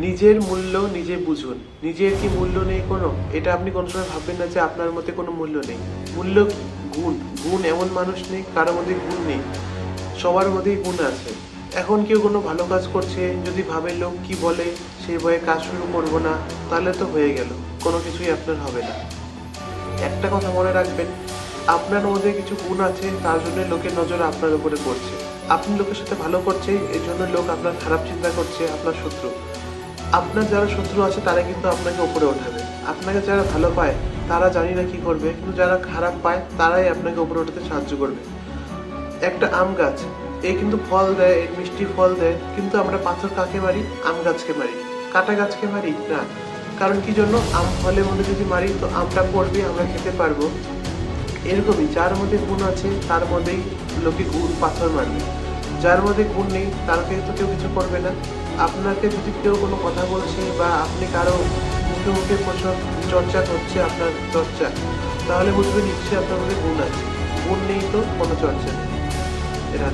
নিজের মূল্য নিজে বুঝুন। নিজের কি মূল্য নেই কোনো, এটা আপনি কোনো সময় ভাববেন না যে আপনার মধ্যে কোনো মূল্য নেই। মূল্য কি? গুণ। গুণ এমন মানুষ নেই কারোর মধ্যে গুণ নেই, সবার মধ্যেই গুণ আছে। এখন কেউ কোনো ভালো কাজ করছে, যদি ভাবে লোক কি বলে সেই ভয়ে কাজ শুরু করবো না, তাহলে তো হয়ে গেল, কোনো কিছুই আপনার হবে না। একটা কথা মনে রাখবেন, আপনার মধ্যে কিছু গুণ আছে, তার জন্য লোকের নজর আপনার উপরে পড়ছে। আপনি লোকের সাথে ভালো করছে, এর জন্য লোক আপনার খারাপ চিন্তা করছে, আপনার শত্রু। আপনার যারা শত্রু আছে তারা কিন্তু আপনাকে উপরে ওঠাবে। আপনাকে যারা ভালো পায় তারা জানি না কি করবে, কিন্তু যারা খারাপ পায় তারাই আপনাকে উপরে ওঠাতে সাহায্য করবে। একটা আম গাছ, এ কিন্তু ফল দেয়, এর মিষ্টি ফল দেয়, কিন্তু আমরা পাথর কাকে মারি? আম গাছকে মারি, কাটা গাছকে মারি না। কারণ কি জন্য? আম ফলের মধ্যে যদি মারি তো আমটা পড়বে, আমরা খেতে পারবো। এরকমই যার মধ্যে গুণ আছে তার মধ্যেই লোকে গুণ পাথর মারবে, যার মধ্যে গুণ নেই তাকে তো কেউ কিছু করবে না। আপনাকে যদি কেউ কোনো কথা বলছে বা আপনি কারো মুখে মুখে প্রচুর চর্চা করছে আপনার চর্চা, তাহলে বুঝবে নিশ্চয়ই আপনার মধ্যে গুণ আছে। গুণ নেই তো কোনো চর্চা নেই। এটা